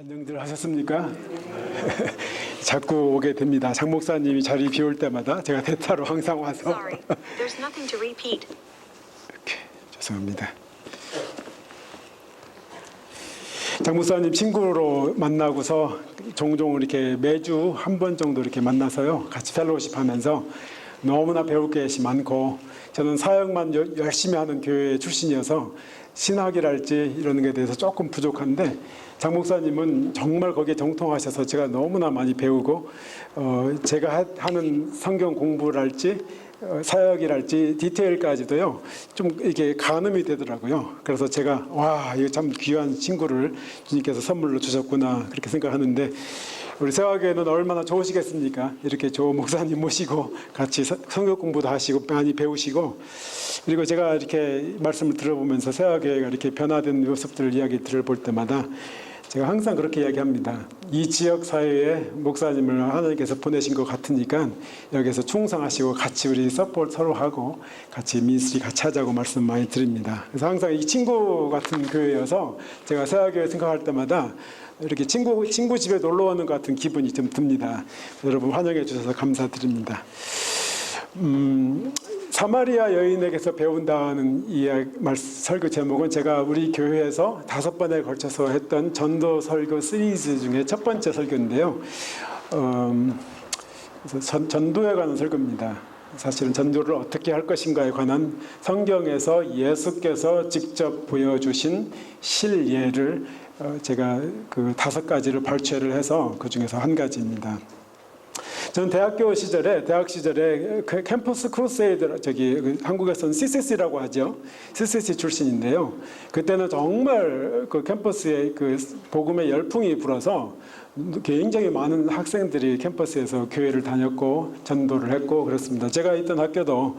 안녕들 하셨습니까? 자꾸 오게 됩니다. 장 목사님이 자리 비울 때마다 제가 대타로 항상 와서 이렇게 죄송합니다. 장 목사님 친구로 만나고서 종종 이렇게 매주 한 번 정도 이렇게 만나서요, 같이 펠로우십 하면서 너무나 배울 것이 많고, 저는 사역만 열심히 하는 교회 출신이어서 신학이랄지 이런 것에 대해서 조금 부족한데, 장 목사님은 정말 거기에 정통하셔서 제가 너무나 많이 배우고, 제가 하는 성경 공부랄지 사역이랄지 디테일까지도요 좀 이게 가늠이 되더라고요. 그래서 제가 와, 이거 참 귀한 친구를 주님께서 선물로 주셨구나 그렇게 생각하는데, 우리 세화교회는 얼마나 좋으시겠습니까? 이렇게 좋은 목사님 모시고 같이 성경 공부도 하시고 많이 배우시고, 그리고 제가 이렇게 말씀을 들어보면서 세화교회가 이렇게 변화된 모습들 이야기 들어볼 때마다 제가 항상 그렇게 이야기합니다. 이 지역 사회에 목사님을 하나님께서 보내신 것 같으니까 여기서 충성하시고 같이 우리 서포트 서로 하고 같이 미니스트리 같이 하자고 말씀 많이 드립니다. 그래서 항상 이 친구 같은 교회여서 제가 세화교회 생각할 때마다 이렇게 친구 집에 놀러 오는 것 같은 기분이 좀 듭니다. 여러분 환영해 주셔서 감사드립니다. 사마리아 여인에게서 배운다는 설교 제목은 제가 우리 교회에서 5번에 걸쳐서 했던 전도 설교 시리즈 중에 첫 번째 설교인데요. 전도에 관한 설교입니다. 사실은 전도를 어떻게 할 것인가에 관한 성경에서 예수께서 직접 보여주신 실예를 제가 그 5가지를 발췌를 해서 그 중에서 한 가지입니다. 저는 대학 시절에 그 캠퍼스 크루세이드, 한국에서는 CCC라고 하죠. CCC 출신인데요. 그때는 정말 그 캠퍼스에 그 복음의 열풍이 불어서 굉장히 많은 학생들이 캠퍼스에서 교회를 다녔고 전도를 했고 그렇습니다. 제가 있던 학교도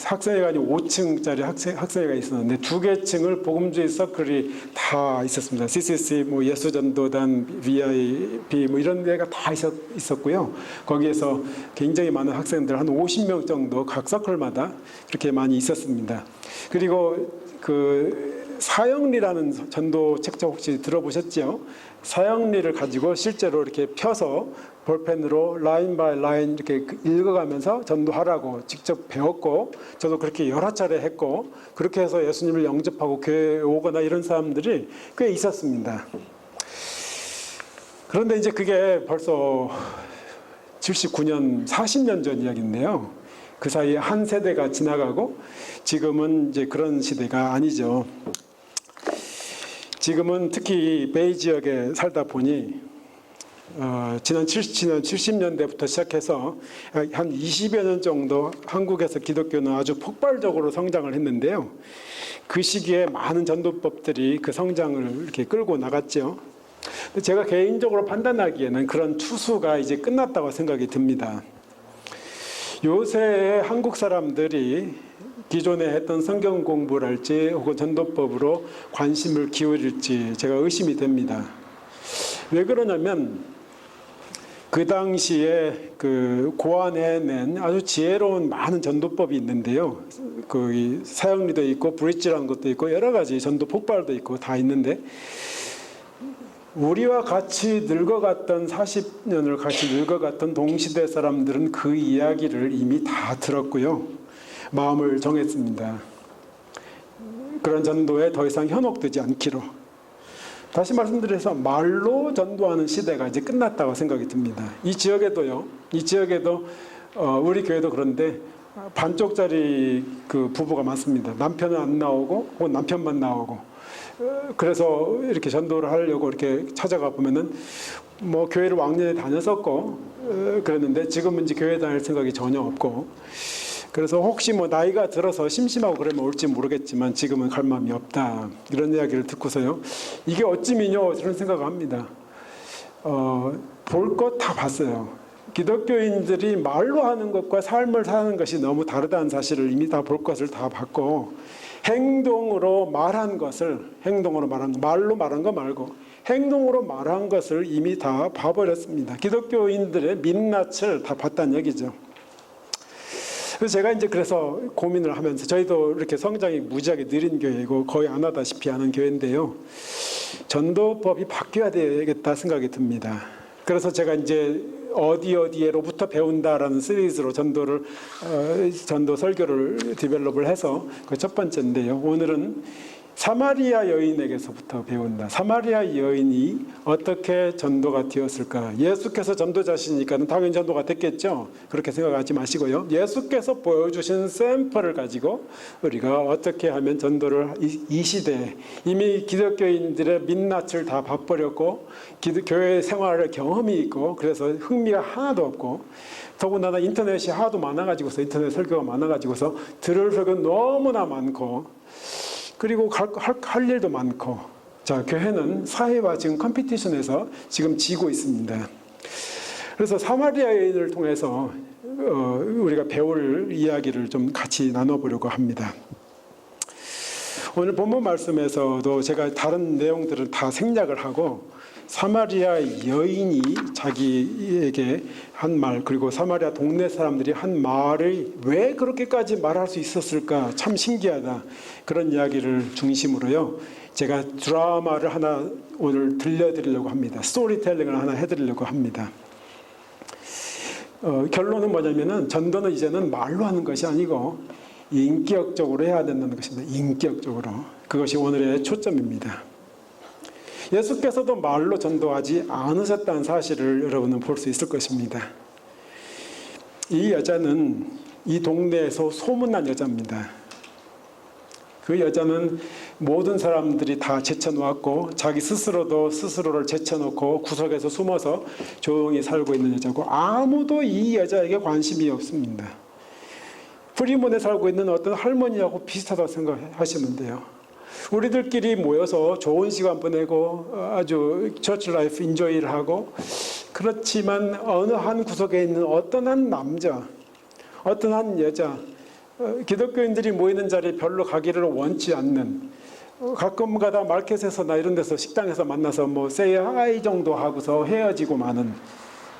학생회관이 5층짜리 학생회가 있었는데 2개 층을 복음주의 서클이 다 있었습니다. CCC, 예수전도단, VIP 이런 데가 다 있었고요. 거기에서 굉장히 많은 학생들 한 50명 정도 각 서클마다 그렇게 많이 있었습니다. 그리고 그 사형리라는 전도 책자 혹시 들어보셨죠? 사형리를 가지고 실제로 이렇게 펴서 볼펜으로 라인 바이 라인 이렇게 읽어가면서 전도하라고 직접 배웠고, 저도 그렇게 여러 차례 했고, 그렇게 해서 예수님을 영접하고 교회에 오거나 이런 사람들이 꽤 있었습니다. 그런데 이제 그게 벌써 79년, 40년 전 이야기인데요. 그 사이에 한 세대가 지나가고 지금은 이제 그런 시대가 아니죠. 지금은 특히 베이 지역에 살다 보니 지난 70년대부터 시작해서 한 20여 년 정도 한국에서 기독교는 아주 폭발적으로 성장을 했는데요. 그 시기에 많은 전도법들이 그 성장을 이렇게 끌고 나갔죠. 제가 개인적으로 판단하기에는 그런 추수가 이제 끝났다고 생각이 듭니다. 요새 한국 사람들이 기존에 했던 성경 공부랄지 혹은 전도법으로 관심을 기울일지 제가 의심이 됩니다. 왜 그러냐면 그 당시에 그 고안해낸 아주 지혜로운 많은 전도법이 있는데요. 그 사형리도 있고 브릿지라는 것도 있고 여러 가지 전도 폭발도 있고 다 있는데, 우리와 같이 늙어갔던 40년을 같이 늙어갔던 동시대 사람들은 그 이야기를 이미 다 들었고요. 마음을 정했습니다. 그런 전도에 더 이상 현혹되지 않기로. 다시 말씀드려서 말로 전도하는 시대가 이제 끝났다고 생각이 듭니다. 이 지역에도 우리 교회도 그런데 반쪽짜리 그 부부가 많습니다. 남편은 안 나오고 혹은 남편만 나오고, 그래서 이렇게 전도를 하려고 이렇게 찾아가 보면은 교회를 왕년에 다녔었고 그랬는데 지금은 이제 교회 다닐 생각이 전혀 없고, 그래서 혹시 나이가 들어서 심심하고 그러면 올지 모르겠지만 지금은 갈 마음이 없다, 이런 이야기를 듣고서요, 이게 어찌미뇨 이런 생각을 합니다. 볼 것 다 봤어요. 기독교인들이 말로 하는 것과 삶을 사는 것이 너무 다르다는 사실을 이미 다 볼 것을 다 봤고, 행동으로 말한 것을, 말로 말한 거 말고 행동으로 말한 것을 이미 다 봐버렸습니다. 기독교인들의 민낯을 다 봤다는 얘기죠. 그래서 제가 이제 그래서 고민을 하면서, 저희도 이렇게 성장이 무지하게 느린 교회이고 거의 안 하다시피 하는 교회인데요. 전도법이 바뀌어야 되겠다 생각이 듭니다. 그래서 제가 이제 어디에로부터 배운다라는 시리즈로 전도 설교를 디벨롭을 해서 그 첫 번째인데요. 오늘은 사마리아 여인에게서부터 배운다. 사마리아 여인이 어떻게 전도가 되었을까? 예수께서 전도자시니까 당연히 전도가 됐겠죠. 그렇게 생각하지 마시고요. 예수께서 보여주신 샘플을 가지고 우리가 어떻게 하면 전도를 이 시대에 이미 기독교인들의 민낯을 다 봐버렸고 교회 생활의 경험이 있고 그래서 흥미가 하나도 없고 더군다나 인터넷이 하도 많아가지고서 인터넷 설교가 많아가지고서 들을 설교 너무나 많고 그리고 할 일도 많고 자 교회는 사회와 지금 컴피티션에서 지금 지고 있습니다. 그래서 사마리아 여인을 통해서 우리가 배울 이야기를 좀 같이 나눠보려고 합니다. 오늘 본문 말씀에서도 제가 다른 내용들을 다 생략을 하고 사마리아 여인이 자기에게 한 말 그리고 사마리아 동네 사람들이 한 말을 왜 그렇게까지 말할 수 있었을까 참 신기하다 그런 이야기를 중심으로요 제가 드라마를 하나 오늘 들려드리려고 합니다. 스토리텔링을 하나 해드리려고 합니다. 결론은 뭐냐면은 전도는 이제는 말로 하는 것이 아니고 인격적으로 해야 된다는 것입니다. 인격적으로. 그것이 오늘의 초점입니다. 예수께서도 말로 전도하지 않으셨다는 사실을 여러분은 볼 수 있을 것입니다. 이 여자는 이 동네에서 소문난 여자입니다. 그 여자는 모든 사람들이 다 제쳐놓았고 자기 스스로도 스스로를 제쳐놓고 구석에서 숨어서 조용히 살고 있는 여자고 아무도 이 여자에게 관심이 없습니다. 프리몬에 살고 있는 어떤 할머니하고 비슷하다고 생각하시면 돼요. 우리들끼리 모여서 좋은 시간 보내고 아주 처치 라이프 인조이를 하고 그렇지만 어느 한 구석에 있는 어떤 한 남자, 어떤 한 여자 기독교인들이 모이는 자리에 별로 가기를 원치 않는 가끔가다 마켓에서나 이런 데서 식당에서 만나서 뭐 say hi 정도 하고서 헤어지고 마는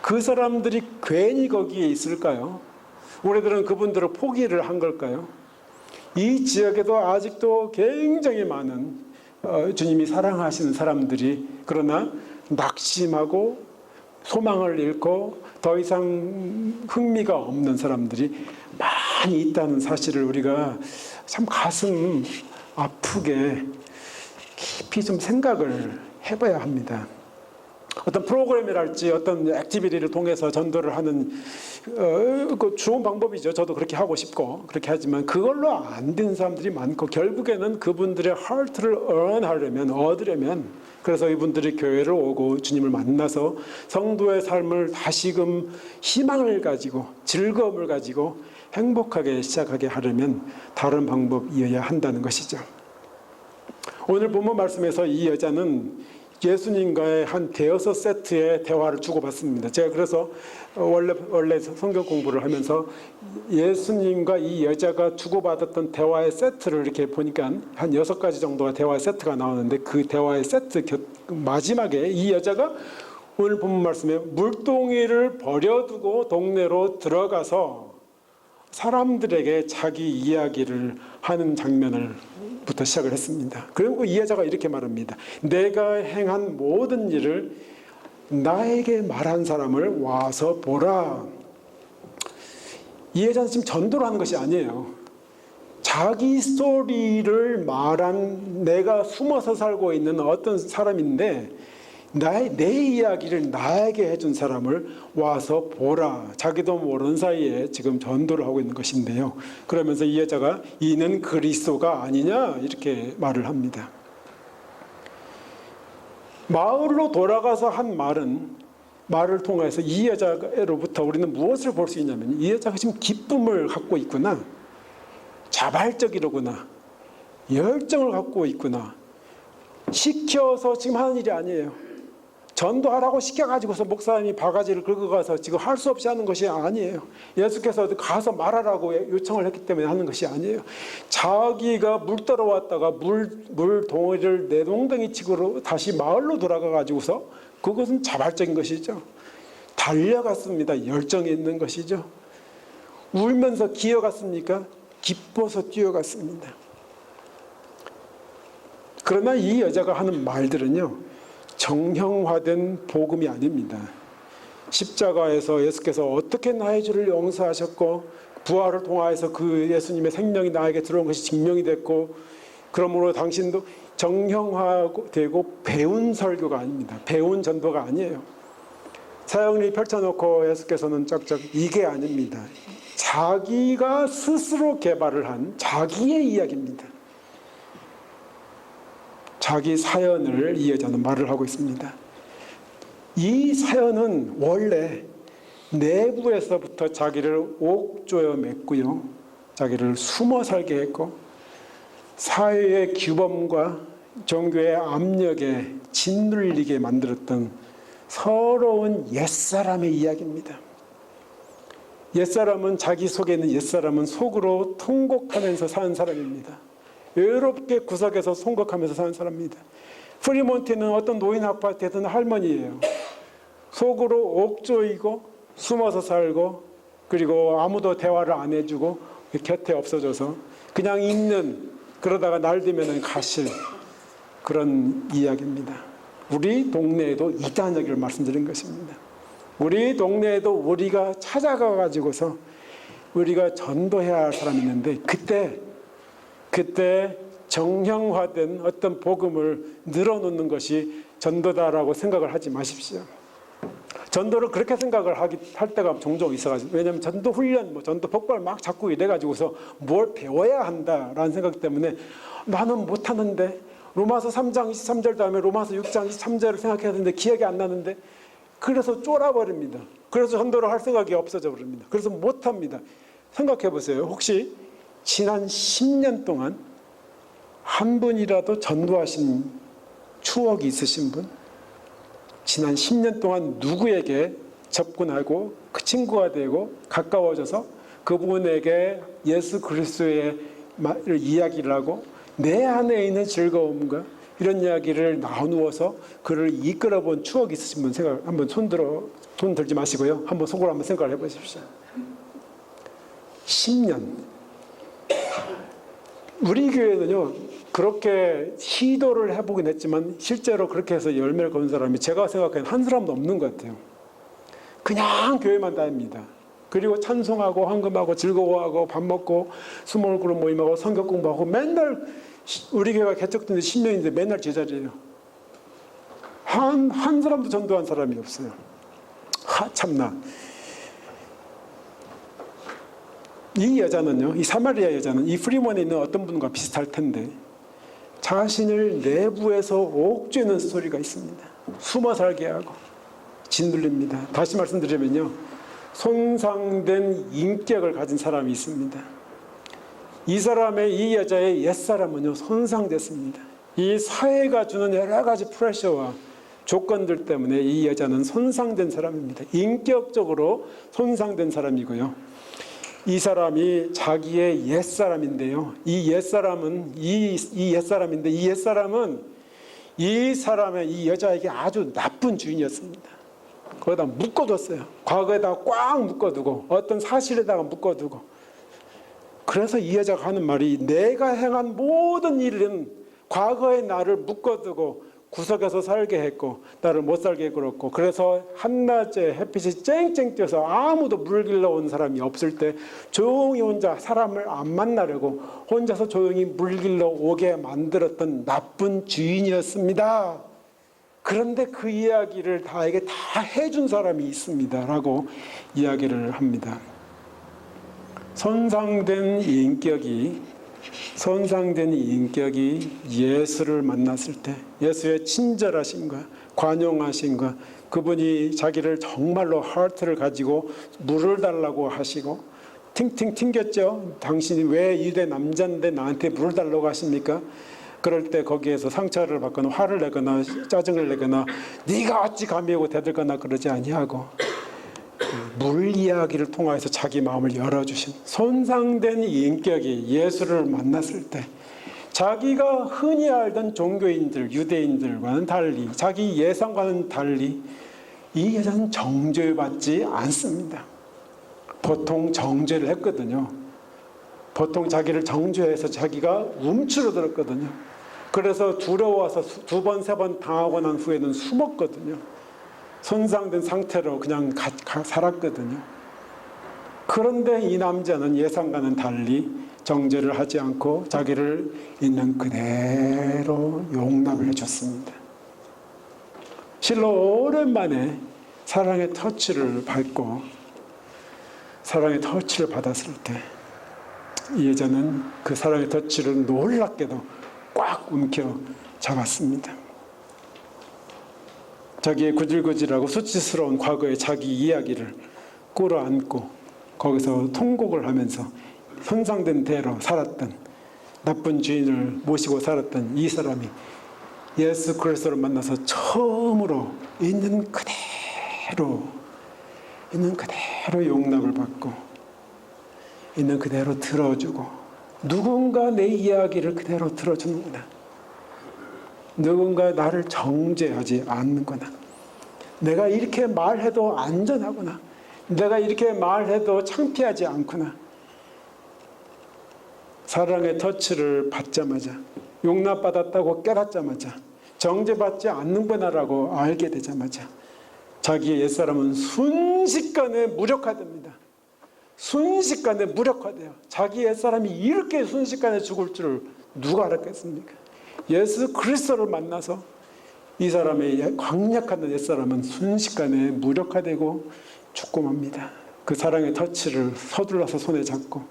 그 사람들이 괜히 거기에 있을까요? 우리들은 그분들을 포기를 한 걸까요? 이 지역에도 아직도 굉장히 많은 주님이 사랑하시는 사람들이 그러나 낙심하고 소망을 잃고 더 이상 흥미가 없는 사람들이 많이 있다는 사실을 우리가 참 가슴 아프게 깊이 좀 생각을 해봐야 합니다. 어떤 프로그램이랄지 어떤 액티비티를 통해서 전도를 하는 그 좋은 방법이죠. 저도 그렇게 하고 싶고 그렇게 하지만 그걸로 안 된 사람들이 많고 결국에는 그분들의 하트를 얻으려면 그래서 이분들이 교회를 오고 주님을 만나서 성도의 삶을 다시금 희망을 가지고 즐거움을 가지고 행복하게 시작하게 하려면 다른 방법이어야 한다는 것이죠. 오늘 본문 말씀에서 이 여자는 예수님과의 한 대여섯 세트의 대화를 주고받습니다. 제가 그래서 원래 성경 공부를 하면서 예수님과 이 여자가 주고받았던 대화의 세트를 이렇게 보니까 한 6가지 정도의 대화의 세트가 나오는데 그 대화의 세트 마지막에 이 여자가 오늘 본문 말씀에 물동이를 버려두고 동네로 들어가서 사람들에게 자기 이야기를 하는 장면부터 시작을 했습니다. 그리고 이 여자가 이렇게 말합니다. 내가 행한 모든 일을 나에게 말한 사람을 와서 보라. 이 여자는 지금 전도를 하는 것이 아니에요. 자기 스토리를 말한 내가 숨어서 살고 있는 어떤 사람인데 내 이야기를 나에게 해준 사람을 와서 보라. 자기도 모르는 사이에 지금 전도를 하고 있는 것인데요. 그러면서 이 여자가 이는 그리스도가 아니냐 이렇게 말을 합니다. 마을로 돌아가서 한 말을 통해서 이 여자로부터 우리는 무엇을 볼 수 있냐면 이 여자가 지금 기쁨을 갖고 있구나. 자발적이로구나. 열정을 갖고 있구나. 시켜서 지금 하는 일이 아니에요. 전도하라고 시켜가지고서 목사님이 바가지를 긁어가서 지금 할 수 없이 하는 것이 아니에요. 예수께서 가서 말하라고 요청을 했기 때문에 하는 것이 아니에요. 자기가 물 따러 왔다가 물 덩어리를 내동댕이 치고 다시 마을로 돌아가가지고서 그것은 자발적인 것이죠. 달려갔습니다. 열정이 있는 것이죠. 울면서 기어갔습니까? 기뻐서 뛰어갔습니다. 그러나 이 여자가 하는 말들은요, 정형화된 복음이 아닙니다. 십자가에서 예수께서 어떻게 나의 죄를 용서하셨고 부활을 통하여서 그 예수님의 생명이 나에게 들어온 것이 증명이 됐고, 그러므로 당신도 정형화되고 배운 설교가 아닙니다. 배운 전도가 아니에요. 사형리 펼쳐놓고 예수께서는 짝짝, 이게 아닙니다. 자기가 스스로 개발을 한 자기의 이야기입니다. 자기 사연을 이 여자는 말을 하고 있습니다. 이 사연은 원래 내부에서부터 자기를 옥조여 맸고요, 자기를 숨어 살게 했고, 사회의 규범과 종교의 압력에 짓눌리게 만들었던 서러운 옛사람의 이야기입니다. 옛사람은, 자기 속에 있는 옛사람은 속으로 통곡하면서 사는 사람입니다. 외롭게 구석에서 송곡하면서 사는 사람입니다. 프리몬티는 어떤 노인 아파트에 든 할머니예요. 속으로 옥조이고 숨어서 살고, 그리고 아무도 대화를 안 해주고 곁에 없어져서 그냥 있는, 그러다가 날 되면 가실 그런 이야기입니다. 우리 동네에도 있다는 얘기를 말씀드린 것입니다. 우리 동네에도 우리가 찾아가 가지고서 우리가 전도해야 할 사람이 있는데, 그때 정형화된 어떤 복음을 늘어놓는 것이 전도다라고 생각을 하지 마십시오. 전도를 그렇게 생각을 할 때가 종종 있어가지고, 왜냐하면 전도 훈련, 전도 폭발 막 자꾸 이래가지고서 뭘 배워야 한다라는 생각 때문에 나는 못하는데, 로마서 3장 23절 다음에 로마서 6장 23절을 생각해야 되는데 기억이 안 나는데, 그래서 쫄아버립니다. 그래서 전도를 할 생각이 없어져 버립니다. 그래서 못합니다. 생각해 보세요. 혹시 지난 10년 동안 한 분이라도 전도하신 추억이 있으신 분? 지난 10년 동안 누구에게 접근하고 그 친구가 되고 가까워져서 그분에게 예수 그리스도의 이야기를 하고 내 안에 있는 즐거움과 이런 이야기를 나누어서 그를 이끌어본 추억이 있으신 분, 생각 한번 손 들지 마시고요, 한번 속으로 한번 생각을 해보십시오. 10년. 우리 교회는요, 그렇게 시도를 해보긴 했지만 실제로 그렇게 해서 열매를 거둔 사람이 제가 생각하기엔 한 사람도 없는 것 같아요. 그냥 교회만 다닙니다. 그리고 찬송하고 헌금하고 즐거워하고 밥 먹고 스몰 그룹 모임하고 성경 공부하고, 맨날 우리 교회가 개척된 지 10년인데 맨날 제자리예요. 한 사람도 전도한 사람이 없어요. 참나. 이 여자는요, 이 사마리아 여자는 이 프리몬에 있는 어떤 분과 비슷할 텐데, 자신을 내부에서 옥죄는 스토리가 있습니다. 숨어 살게 하고 짓눌립니다. 다시 말씀드리면요, 손상된 인격을 가진 사람이 있습니다. 이 사람의, 이 여자의 옛사람은요, 손상됐습니다. 이 사회가 주는 여러 가지 프레셔와 조건들 때문에 이 여자는 손상된 사람입니다. 인격적으로 손상된 사람이고요. 이 사람이 자기의 옛사람인데요. 이 옛사람은 이 사람의, 이 여자에게 아주 나쁜 주인이었습니다. 거기다 묶어뒀어요. 과거에다가 꽉 묶어두고, 어떤 사실에다가 묶어두고. 그래서 이 여자가 하는 말이, 내가 행한 모든 일은 과거의 나를 묶어두고 구석에서 살게 했고 나를 못 살게 했고, 그래서 한낮에 햇빛이 쨍쨍 띄어서 아무도 물 길러 온 사람이 없을 때 조용히 혼자 사람을 안 만나려고 혼자서 조용히 물 길러 오게 만들었던 나쁜 주인이었습니다. 그런데 그 이야기를 나에게 다 해준 사람이 있습니다 라고 이야기를 합니다. 손상된 인격이 예수를 만났을 때, 예수의 친절하심과 관용하심과, 그분이 자기를 정말로 하트를 가지고 물을 달라고 하시고, 팅팅 튕겼죠. 당신이 왜 유대 남자인데 나한테 물을 달라고 하십니까? 그럴 때 거기에서 상처를 받거나 화를 내거나 짜증을 내거나 네가 어찌 감히 오고 대들거나 그러지 아니하고, 물 이야기를 통해서 자기 마음을 열어주신 손상된 인격이 예수를 만났을 때, 자기가 흔히 알던 종교인들, 유대인들과는 달리, 자기 예상과는 달리 이 여자는 정죄받지 않습니다. 보통 정죄를 했거든요. 보통 자기를 정죄해서 자기가 움츠러들었거든요. 그래서 두려워서 두 번, 세 번 당하고 난 후에는 숨었거든요. 손상된 상태로 그냥 살았거든요. 그런데 이 남자는 예상과는 달리 정죄를 하지 않고 자기를 있는 그대로 용납을 해줬습니다. 실로 오랜만에 사랑의 터치를 받고 사랑의 터치를 받았을 때 이 여자는 그 사랑의 터치를 놀랍게도 꽉 움켜 잡았습니다. 자기의 구질구질하고 수치스러운 과거의 자기 이야기를 끌어안고 거기서 통곡을 하면서 손상된 대로 살았던 나쁜 주인을 모시고 살았던 이 사람이 예수 그리스도를 만나서 처음으로 있는 그대로 용납을 받고 있는 그대로 들어주고 누군가 내 이야기를 그대로 들어주는구나. 누군가 나를 정죄하지 않는구나. 내가 이렇게 말해도 안전하구나. 내가 이렇게 말해도 창피하지 않구나. 사랑의 터치를 받자마자 용납받았다고 깨닫자마자 정죄받지 않는구나라고 알게 되자마자 자기의 옛사람은 순식간에 무력화됩니다. 순식간에 무력화돼요. 자기 옛사람이 이렇게 순식간에 죽을 줄 누가 알았겠습니까? 예수 그리스도를 만나서 이 사람의 강력한 옛사람은 순식간에 무력화되고 죽고 맙니다. 그 사랑의 터치를 서둘러서 손에 잡고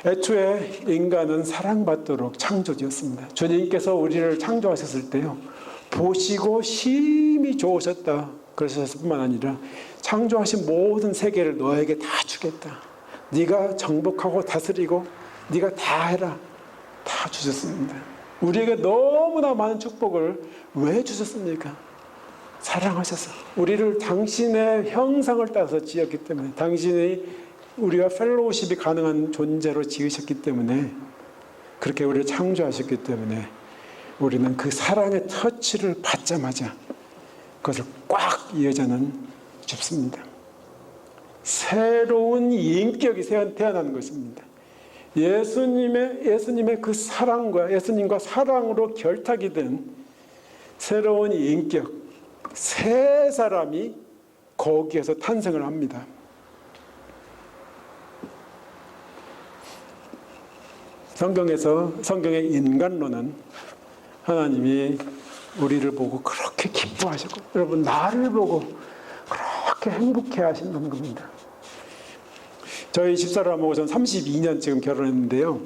애초에 인간은 사랑받도록 창조되었습니다. 주님께서 우리를 창조하셨을 때요, 보시고 심히 좋으셨다 그러셨을 뿐만 아니라 창조하신 모든 세계를 너에게 다 주겠다. 네가 정복하고 다스리고 네가 다 해라. 다 주셨습니다. 우리에게 너무나 많은 축복을 왜 주셨습니까? 사랑하셔서 우리를 당신의 형상을 따라서 지었기 때문에, 당신이 우리가 펠로우십이 가능한 존재로 지으셨기 때문에, 그렇게 우리를 창조하셨기 때문에 우리는 그 사랑의 터치를 받자마자 그것을 꽉 이 여자는 줍습니다. 새로운 인격이 태어나는 것입니다. 예수님의 그 사랑과 예수님과 사랑으로 결탁이 된 새로운 인격, 새 사람이 거기에서 탄생을 합니다. 성경의 인간론은 하나님이 우리를 보고 그렇게 기뻐하시고, 여러분 나를 보고 그렇게 행복해 하신다는 겁니다. 저희 집사람하고 전 32년 지금 결혼했는데요,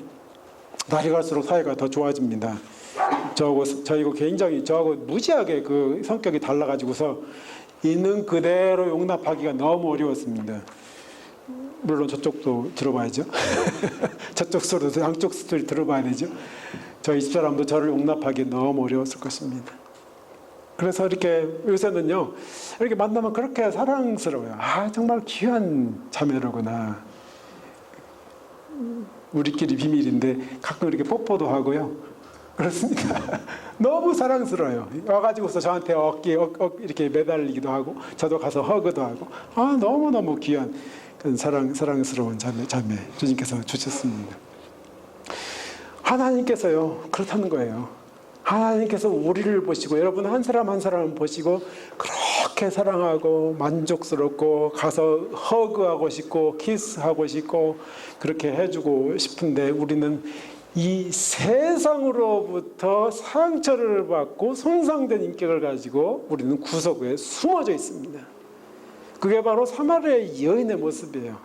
날이 갈수록 사이가 더 좋아집니다. 저하고 굉장히 저하고 무지하게 그 성격이 달라가지고서 있는 그대로 용납하기가 너무 어려웠습니다. 물론 저쪽도 들어봐야죠. 저쪽 소리도 양쪽 스토리 들어봐야 되죠. 저희 집사람도 저를 용납하기 너무 어려웠을 것입니다. 그래서 이렇게 요새는요, 이렇게 만나면 그렇게 사랑스러워요. 아, 정말 귀한 자매로구나. 우리끼리 비밀인데 가끔 이렇게 뽀뽀도 하고요. 그렇습니다. 너무 사랑스러워요. 와가지고서 저한테 어깨에 이렇게 매달리기도 하고, 저도 가서 허그도 하고, 아, 너무너무 귀한 그런 사랑스러운 자매 주님께서 주셨습니다. 하나님께서요, 그렇다는 거예요. 하나님께서 우리를 보시고, 여러분 한 사람 한 사람을 보시고 그렇게 사랑하고 만족스럽고 가서 허그하고 싶고 키스하고 싶고 그렇게 해주고 싶은데, 우리는 이 세상으로부터 상처를 받고 손상된 인격을 가지고 우리는 구석에 숨어져 있습니다. 그게 바로 사마리아의 여인의 모습이에요.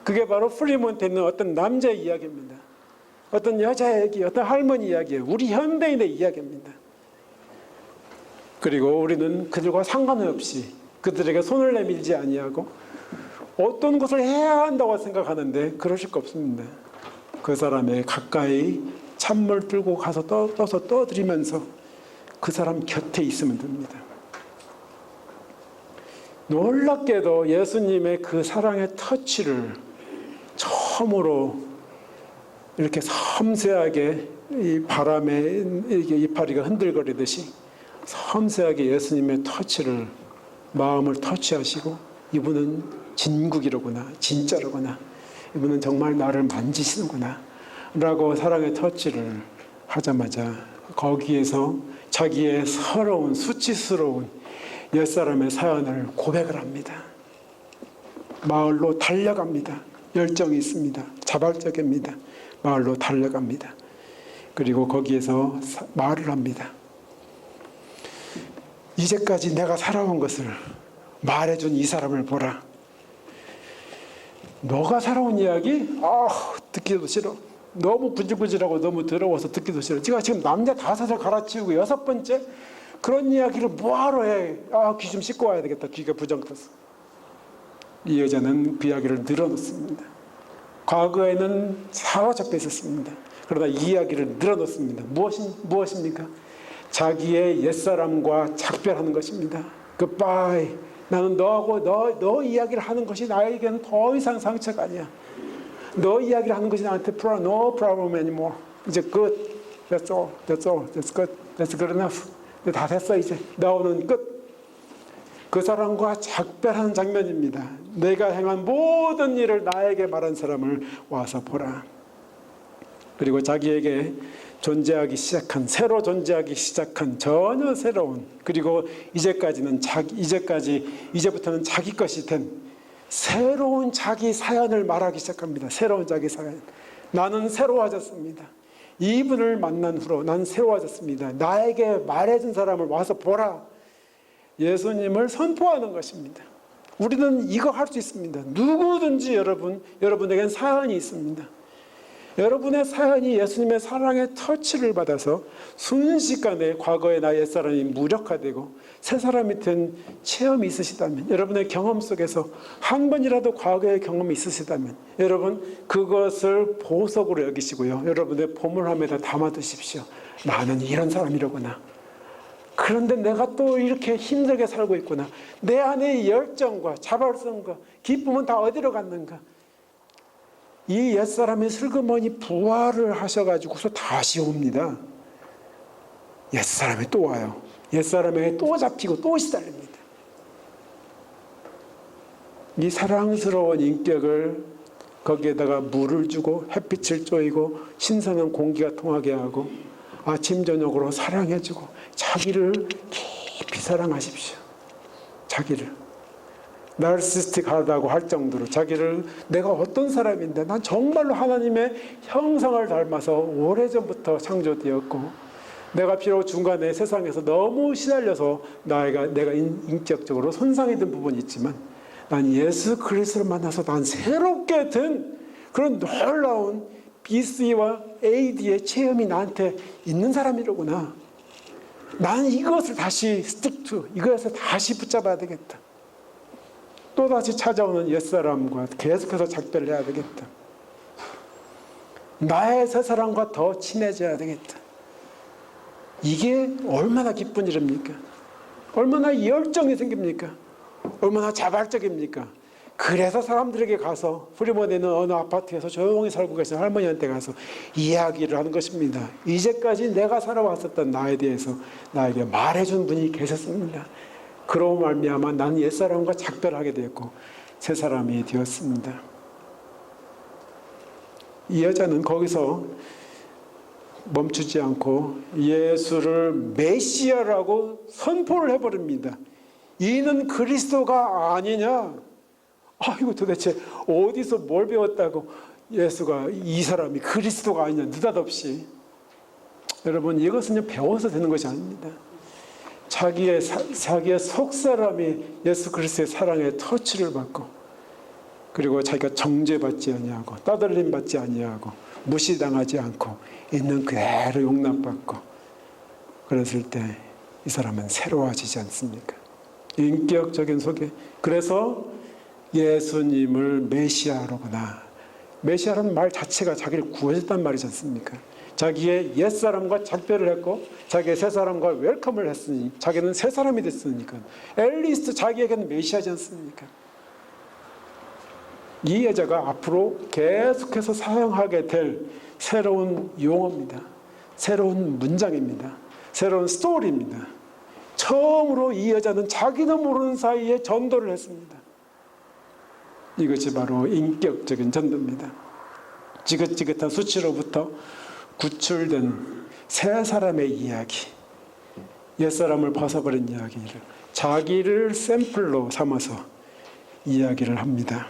그게 바로 프리몬트에 있는 어떤 남자의 이야기입니다. 어떤 여자의 얘기, 어떤 할머니 이야기예요. 우리 현대인의 이야기입니다. 그리고 우리는 그들과 상관없이 그들에게 손을 내밀지 아니하고 어떤 것을 해야 한다고 생각하는데 그러실 거 없습니다. 그 사람의 가까이 찬물 들고 가서 떠서 떠드리면서 그 사람 곁에 있으면 됩니다. 놀랍게도 예수님의 그 사랑의 터치를 처음으로 이렇게 섬세하게 이 바람에 이렇게 이파리가 흔들거리듯이 섬세하게 예수님의 터치를, 마음을 터치하시고, 이분은 진국이로구나, 진짜로구나, 이분은 정말 나를 만지시는구나 라고 사랑의 터치를 하자마자 거기에서 자기의 서러운 수치스러운 옛사람의 사연을 고백을 합니다. 마을로 달려갑니다. 열정이 있습니다. 자발적입니다. 마을로 달려갑니다. 그리고 거기에서 말을 합니다. 이제까지 내가 살아온 것을 말해준 이 사람을 보라. 너가 살아온 이야기? 듣기도 싫어. 너무 구질구질하고 너무 더러워서 듣기도 싫어. 지금 남자 5을 갈아치우고 6번째 그런 이야기를 뭐하러 해. 귀 좀 씻고 와야 되겠다. 귀가 부정떠서. 이 여자는 그 이야기를 늘어놓습니다. 과거에는 사로잡혀 있었습니다. 그러나 이 이야기를 늘어놓습니다. 무엇입니까? 자기의 옛사람과 작별하는 것입니다. Goodbye. 나는 너하고 너 이야기를 하는 것이 나에게는 더 이상 상처가 아니야. 너 이야기를 하는 것이 나한테 no problem anymore. 이제 good. That's all. That's all. That's good. That's good enough. 다 됐어 이제. 나오는 끝. 그 사람과 작별하는 장면입니다. 내가 행한 모든 일을 나에게 말한 사람을 와서 보라. 그리고 자기에게 존재하기 시작한, 새로 존재하기 시작한 전혀 새로운, 그리고 이제부터는 자기 것이 된 새로운 자기 사연을 말하기 시작합니다. 새로운 자기 사연. 나는 새로워졌습니다. 이분을 만난 후로 난 새로워졌습니다. 나에게 말해준 사람을 와서 보라. 예수님을 선포하는 것입니다. 우리는 이거 할 수 있습니다. 누구든지 여러분에겐 사연이 있습니다. 여러분의 사연이 예수님의 사랑의 터치를 받아서 순식간에 과거의 나의 옛사람이 무력화되고 새 사람이 된 체험이 있으시다면, 여러분의 경험 속에서 한 번이라도 과거의 경험이 있으시다면 여러분 그것을 보석으로 여기시고요, 여러분의 보물함에다 담아두십시오. 나는 이런 사람이로구나. 그런데 내가 또 이렇게 힘들게 살고 있구나. 내 안의 열정과 자발성과 기쁨은 다 어디로 갔는가. 이 옛사람이 슬그머니 부활을 하셔가지고서 다시 옵니다. 옛사람이 또 와요. 옛사람에게 또 잡히고 또 시달립니다. 이 사랑스러운 인격을 거기에다가 물을 주고 햇빛을 쬐이고 신선한 공기가 통하게 하고 아침 저녁으로 사랑해주고 자기를 깊이 사랑하십시오. 자기를 나르시스틱하다고 할 정도로 자기를, 내가 어떤 사람인데 난 정말로 하나님의 형상을 닮아서 오래전부터 창조되었고, 내가 비록 중간에 세상에서 너무 시달려서 내가 인격적으로 손상이 된 부분이 있지만 난 예수 그리스도를 만나서 난 새롭게 된 그런 놀라운 BC와 AD의 체험이 나한테 있는 사람이로구나. 난 이것을 다시 stick to, 이것을 다시 붙잡아야 되겠다. 또다시 찾아오는 옛사람과 계속해서 작별을 해야 되겠다. 나의 새사람과 더 친해져야 되겠다. 이게 얼마나 기쁜 일입니까? 얼마나 열정이 생깁니까? 얼마나 자발적입니까? 그래서 사람들에게 가서 프리몬에 있는 어느 아파트에서 조용히 살고 계신 할머니한테 가서 이야기를 하는 것입니다. 이제까지 내가 살아왔었던 나에 대해서 나에게 말해준 분이 계셨습니다. 그로 말미암아 나는 옛사람과 작별하게 되었고 새 사람이 되었습니다. 이 여자는 거기서 멈추지 않고 예수를 메시아라고 선포를 해버립니다. 이는 그리스도가 아니냐? 이거 도대체 어디서 뭘 배웠다고 예수가, 이 사람이 그리스도가 아니냐, 느닷없이. 여러분, 이것은 배워서 되는 것이 아닙니다. 자기의 속사람이 예수 그리스도의 사랑의 터치를 받고, 그리고 자기가 정죄받지 아니하고 따돌림 받지 아니하고 무시당하지 않고 있는 그대로 용납받고 그랬을 때 이 사람은 새로워지지 않습니까? 인격적인 소개. 그래서 예수님을 메시아로구나. 메시아라는 말 자체가 자기를 구해줬단 말이지 않습니까? 자기의 옛사람과 작별을 했고 자기의 새사람과 웰컴을 했으니 자기는 새사람이 됐으니까 앨리스트 자기에게는 메시아지 않습니까? 이 여자가 앞으로 계속해서 사용하게 될 새로운 용어입니다. 새로운 문장입니다. 새로운 스토리입니다. 처음으로 이 여자는 자기도 모르는 사이에 전도를 했습니다. 이것이 바로 인격적인 전도입니다. 지긋지긋한 수치로부터 구출된 세 사람의 이야기, 옛사람을 벗어버린 이야기를 자기를 샘플로 삼아서 이야기를 합니다.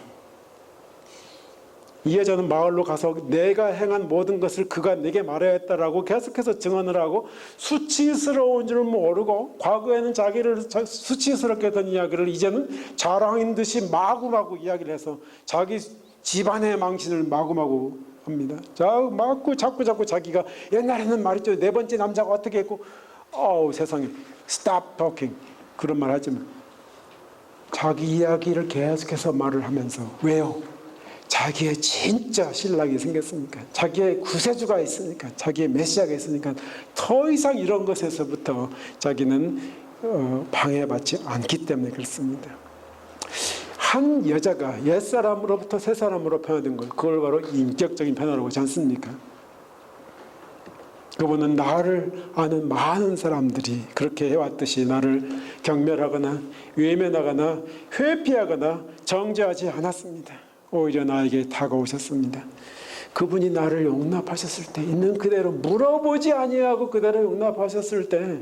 이 여자는 마을로 가서 내가 행한 모든 것을 그가 내게 말해야 했다라고 계속해서 증언을 하고 수치스러운 줄 모르고 과거에는 자기를 수치스럽게 했던 이야기를 이제는 자랑인 듯이 마구마구 이야기를 해서 자기 집안의 망신을 마구마구 합니다. 자꾸 자기가 옛날에는 말했죠. 네 번째 남자가 어떻게 했고 세상에 stop talking 그런 말 하지만 자기 이야기를 계속해서 말을 하면서 왜요? 자기의 진짜 신랑이 생겼으니까 자기의 구세주가 있으니까 자기의 메시아가 있으니까 더 이상 이런 것에서부터 자기는 방해받지 않기 때문에 그렇습니다. 한 여자가 옛사람으로부터 새사람으로 변화된 것 그걸 바로 인격적인 변화라고 하지 않습니까? 그분은 나를 아는 많은 사람들이 그렇게 해왔듯이 나를 경멸하거나 외면하거나 회피하거나 정죄하지 않았습니다. 오히려 나에게 다가오셨습니다. 그분이 나를 용납하셨을 때 있는 그대로 물어보지 아니하고 그대로 용납하셨을 때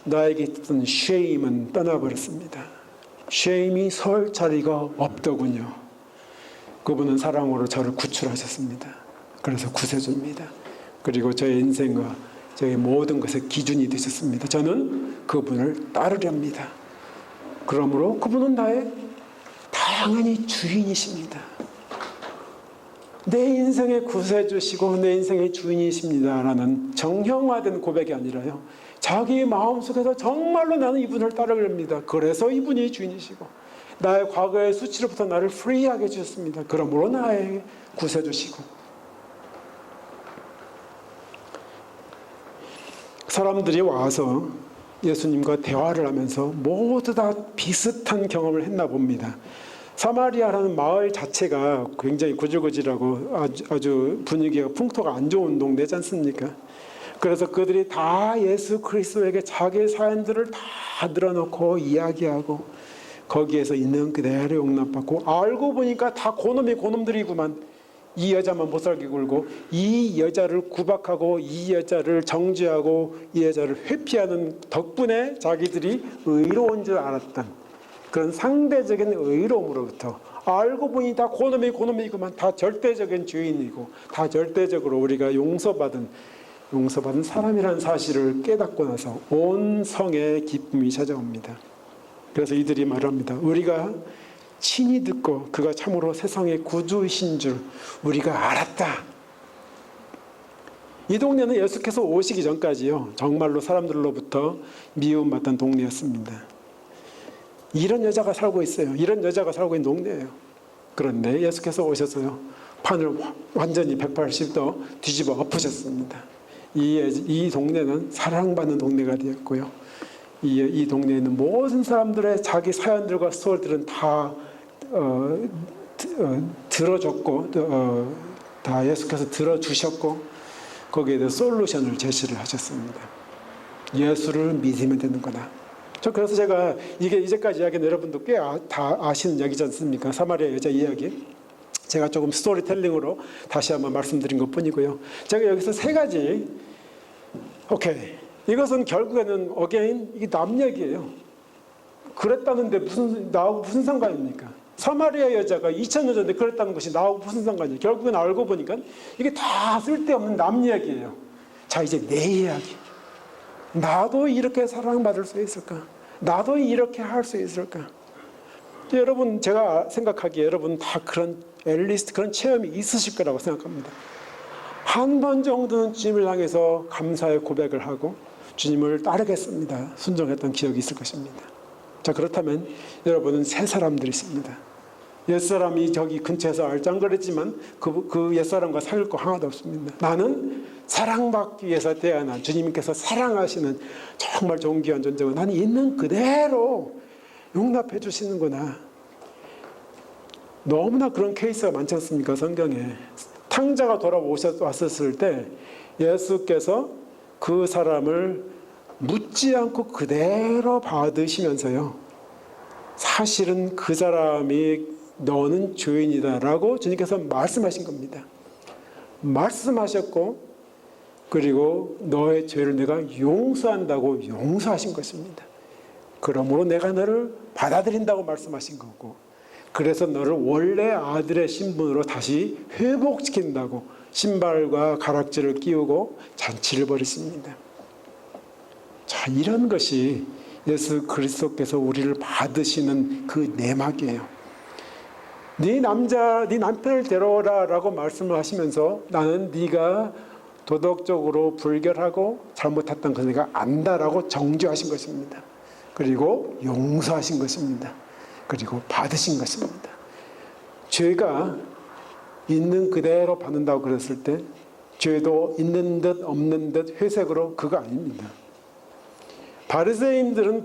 나에게 있던 쉐임은 떠나버렸습니다. 쉐임이 설 자리가 없더군요. 그분은 사랑으로 저를 구출하셨습니다. 그래서 구세주입니다. 그리고 저의 인생과 저의 모든 것의 기준이 되셨습니다. 저는 그분을 따르렵니다. 그러므로 그분은 나의 당연히 주인이십니다. 내 인생의 구세주시고 내 인생의 주인이십니다라는 정형화된 고백이 아니라요. 자기 마음속에서 정말로 나는 이분을 따르렵니다. 그래서 이분이 주인이시고 나의 과거의 수치로부터 나를 프리하게 해주셨습니다. 그러므로 나의 구세주시고 사람들이 와서 예수님과 대화를 하면서 모두 다 비슷한 경험을 했나 봅니다. 사마리아라는 마을 자체가 굉장히 구질구질하고 아주 분위기가 풍토가 안 좋은 동네지 않습니까? 그래서 그들이 다 예수 그리스도에게 자기의 사연들을 다 늘어놓고 이야기하고 거기에서 있는 그대로 용납받고 알고 보니까 다 고놈들이구만. 이 여자만 못살게 굴고 이 여자를 구박하고 이 여자를 정죄하고 이 여자를 회피하는 덕분에 자기들이 의로운 줄 알았던 그런 상대적인 의로움으로부터 알고 보니 다 고놈이구만. 다 절대적인 죄인이고 다 절대적으로 우리가 용서받은 사람이라는 사실을 깨닫고 나서 온 성에 기쁨이 찾아옵니다. 그래서 이들이 말합니다. 우리가 친히 듣고 그가 참으로 세상의 구주이신 줄 우리가 알았다. 이 동네는 예수께서 오시기 전까지요 정말로 사람들로부터 미움받던 동네였습니다. 이런 여자가 살고 있어요. 이런 여자가 살고 있는 동네예요. 그런데 예수께서 오셔서요 판을 완전히 180도 뒤집어 엎으셨습니다. 이 동네는 사랑받는 동네가 되었고요. 이 동네에 있는 모든 사람들의 자기 사연들과 스토리들은 다 들어줬고 다 예수께서 들어주셨고 거기에 대해 솔루션을 제시를 하셨습니다. 예수를 믿으면 되는 거다. 그래서 제가 이게 이제까지 이야기는 여러분도 꽤 다 아시는 이야기지 않습니까? 사마리아 여자 이야기. 제가 조금 스토리텔링으로 다시 한번 말씀드린 것뿐이고요. 제가 여기서 세 가지 이것은 결국에는 이게 남 얘기예요. 그랬다는데 나하고 무슨 상관입니까? 사마리아 여자가 2000년 전에 그랬다는 것이 나하고 무슨 상관이에요? 결국엔 알고 보니까 이게 다 쓸데없는 남 얘기예요. 자, 이제 내 이야기. 나도 이렇게 사랑받을 수 있을까? 나도 이렇게 할 수 있을까? 여러분, 제가 생각하기에 여러분 다 그런 엘리스트 그런 체험이 있으실 거라고 생각합니다. 한 번 정도는 주님을 향해서 감사의 고백을 하고 주님을 따르겠습니다. 순종했던 기억이 있을 것입니다. 자, 그렇다면 여러분은 새 사람들이십니다. 옛사람이 저기 근처에서 알짱거렸지만 그 옛사람과 사귈 거 하나도 없습니다. 나는 사랑받기 위해서 태어난 주님께서 사랑하시는 정말 존귀한 존재고 나는 있는 그대로 용납해 주시는구나. 너무나 그런 케이스가 많지 않습니까? 성경에. 탕자가 돌아왔었을 때 예수께서 그 사람을 묻지 않고 그대로 받으시면서요. 사실은 그 사람이 너는 죄인이다라고 주님께서 말씀하신 겁니다. 말씀하셨고 그리고 너의 죄를 내가 용서한다고 용서하신 것입니다. 그러므로 내가 너를 받아들인다고 말씀하신 거고, 그래서 너를 원래 아들의 신분으로 다시 회복시킨다고 신발과 가락지를 끼우고 잔치를 벌이십니다. 자, 이런 것이 예수 그리스도께서 우리를 받으시는 그 내막이에요. 네 남편을 데려오라라고 말씀을 하시면서 나는 네가 도덕적으로 불결하고 잘못했던 거 내가 안다라고 정죄하신 것입니다. 그리고 용서하신 것입니다. 그리고 받으신 것입니다. 죄가 있는 그대로 받는다고 그랬을 때 죄도 있는 듯 없는 듯 회색으로 그거 아닙니다. 바리새인들은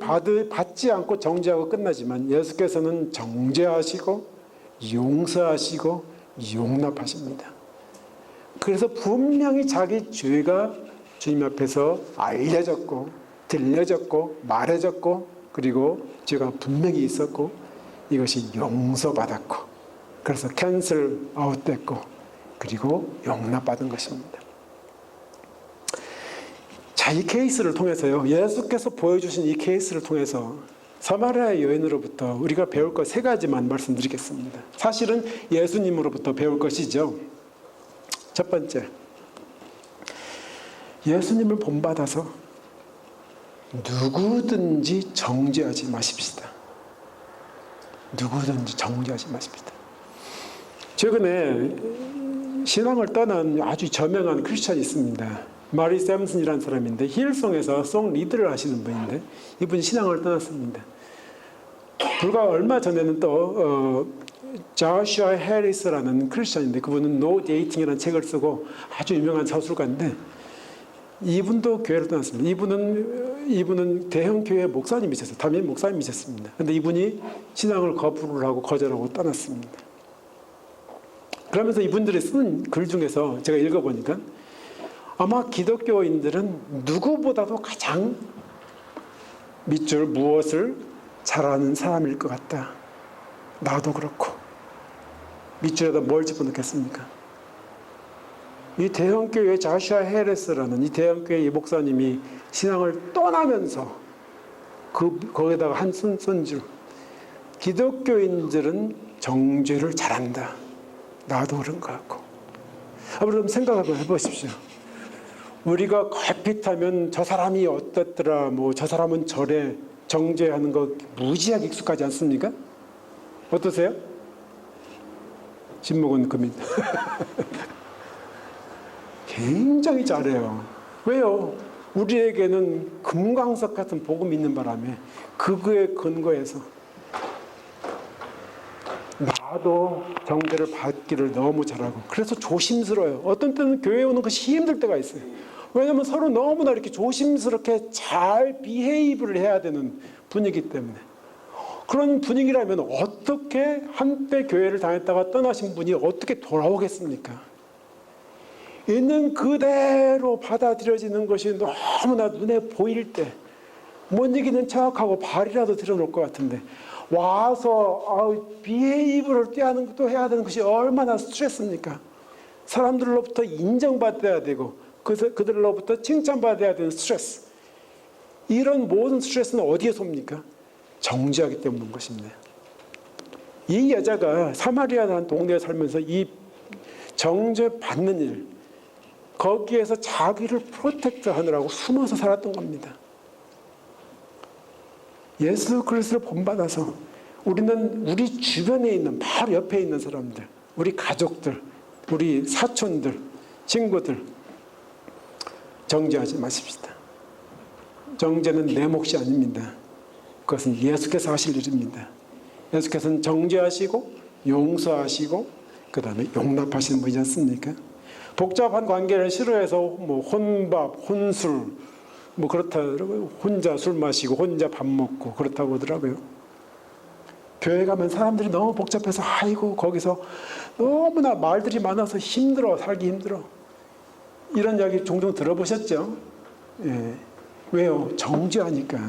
받지 않고 정죄하고 끝나지만 예수께서는 정죄하시고 용서하시고 용납하십니다. 그래서 분명히 자기 죄가 주님 앞에서 알려졌고 들려졌고 말해졌고 그리고 죄가 분명히 있었고 이것이 용서받았고 그래서 캔슬 아웃됐고 그리고 용납받은 것입니다. 자, 이 케이스를 통해서요, 예수께서 보여주신 이 케이스를 통해서 사마리아 여인으로부터 우리가 배울 것 세 가지만 말씀드리겠습니다. 사실은 예수님으로부터 배울 것이죠. 첫 번째, 예수님을 본받아서 누구든지 정죄하지 마십시다. 누구든지 정죄하지 마십시다. 최근에 신앙을 떠난 아주 저명한 크리스찬이 있습니다. 마리 샘슨이라는 사람인데 힐송에서 송 리드를 하시는 분인데 이분이 신앙을 떠났습니다. 불과 얼마 전에는 또 자슈아 해리스라는 크리스찬인데 그분은 노 데이팅이라는 책을 쓰고 아주 유명한 서술가인데 이분도 교회를 떠났습니다. 이분은 대형 교회 목사님이셨어요. 담임 목사님이셨습니다. 그런데 이분이 신앙을 거부를 하고 거절하고 떠났습니다. 그러면서 이분들이 쓴 글 중에서 제가 읽어보니까 아마 기독교인들은 누구보다도 가장 밑줄 무엇을 잘하는 사람일 것 같다. 나도 그렇고. 밑줄에다 뭘 집어넣겠습니까? 이 대형교회 자슈아 헤레스라는 이 대형교회 이 목사님이 신앙을 떠나면서 거기다가 한 쓴줄 기독교인들은 정죄를 잘한다. 나도 그런 것 같고. 여러분 생각 한번 해보십시오. 우리가 걸핏하면 저 사람이 어떻더라, 뭐 저 사람은 저래 정죄하는 거 무지하게 익숙하지 않습니까? 어떠세요? 진목은 금입니다. 굉장히 잘해요. 왜요? 우리에게는 금광석 같은 복음이 있는 바람에 그거에 근거해서 나도 정죄를 받기를 너무 잘하고 그래서 조심스러워요. 어떤 때는 교회에 오는 것이 힘들 때가 있어요. 왜냐하면 서로 너무나 이렇게 조심스럽게 잘 비헤이브를 해야 되는 분위기 때문에. 그런 분위기라면 어떻게 한때 교회를 다녔다가 떠나신 분이 어떻게 돌아오겠습니까? 있는 그대로 받아들여지는 것이 너무나 눈에 보일 때 못 이기는 척하고 발이라도 들여놓을 것 같은데 와서 비헤이브를 또 해야 되는 것이 얼마나 스트레스입니까? 사람들로부터 인정받아야 되고 그들로부터 칭찬받아야 되는 스트레스. 이런 모든 스트레스는 어디에서 옵니까? 정죄하기 때문인 것입니다. 이 여자가 사마리아라는 동네에 살면서 이 정죄받는 일, 거기에서 자기를 프로텍트 하느라고 숨어서 살았던 겁니다. 예수 그리스도를 본받아서 우리는 우리 주변에 있는 바로 옆에 있는 사람들, 우리 가족들, 우리 사촌들, 친구들 정죄하지 마십시다. 정죄는 내 몫이 아닙니다. 그것은 예수께서 하실 일입니다. 예수께서는 정죄하시고 용서하시고 그 다음에 용납하시는 분이지 않습니까? 복잡한 관계를 싫어해서 뭐 혼밥, 혼술 뭐 그렇다고 혼자 술 마시고 혼자 밥 먹고 그렇다고 하더라고요. 교회 가면 사람들이 너무 복잡해서 아이고 거기서 너무나 말들이 많아서 힘들어, 살기 힘들어. 이런 이야기 종종 들어보셨죠? 예. 왜요? 정죄하니까.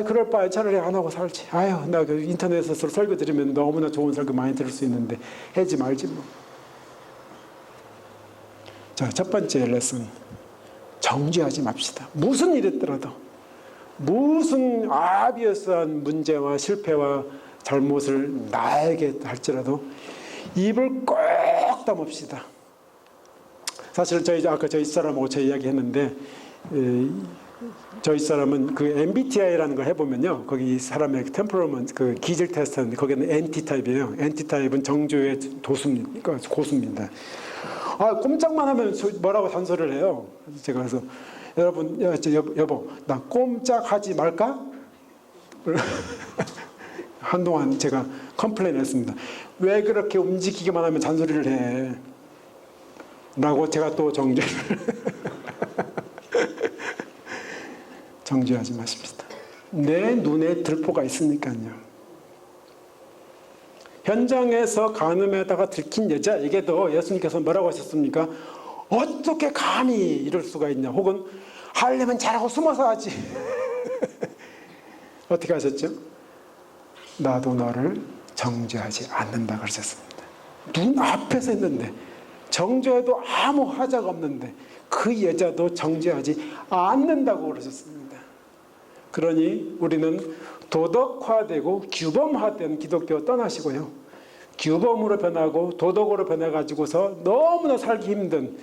그럴 바에 차라리 안 하고 살지. 나 그 인터넷에서 설교 들으면 너무나 좋은 설교 많이 들을 수 있는데 하지 말지 뭐. 자, 첫 번째 레슨. 정죄하지 맙시다. 무슨 일이 있더라도, 무슨 아비어스한 문제와 실패와 잘못을 나에게 할지라도 입을 꼭 다뭅시다. 사실 아까 저희 사람하고 저 이야기했는데, 저희 사람은 그 MBTI라는 걸 해보면요, 거기 사람의 템퍼러먼트, 그 기질 테스트인데 거기는 NT 타입이에요. NT 타입은 정죄의 그러니까 고수입니다. 꼼짝만 하면 뭐라고 단소리를 해요. 제가 그래서 여러분, 여보, 나 꼼짝하지 말까? 한동안 제가 컴플레인했습니다. 왜 그렇게 움직이기만 하면 잔소리를 해? 라고 제가 또 정죄를 정죄하지 마십시다. 내 눈에 들보가 있으니까요. 현장에서 간음에다가 들킨 여자에게도 예수님께서 뭐라고 하셨습니까? 어떻게 감히 이럴 수가 있냐? 혹은 하려면 잘하고 숨어서 하지. 어떻게 하셨죠? 나도 너를 정죄하지 않는다 그러셨습니다. 눈앞에서 했는데, 정죄해도 아무 하자가 없는데 그 여자도 정죄하지 않는다고 그러셨습니다. 그러니 우리는 도덕화되고 규범화된 기독교 떠나시고요, 규범으로 변하고 도덕으로 변해가지고서 너무나 살기 힘든,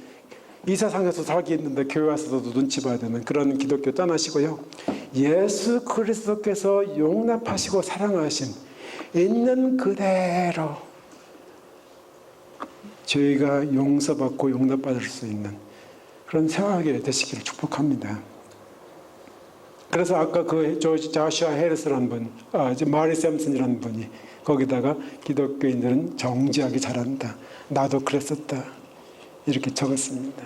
이 세상에서 살기 힘든데 교회 와서도 눈치 봐야 되는 그런 기독교 떠나시고요, 예수 그리스도께서 용납하시고 사랑하신 있는 그대로 저희가 용서받고 용납받을 수 있는 그런 생활하게 되시기를 축복합니다. 그래서 아까 그 자슈아 해리스라는 분, 마리 샘슨이라는 분이 거기다가 기독교인들은 정죄하기 잘한다, 나도 그랬었다, 이렇게 적었습니다.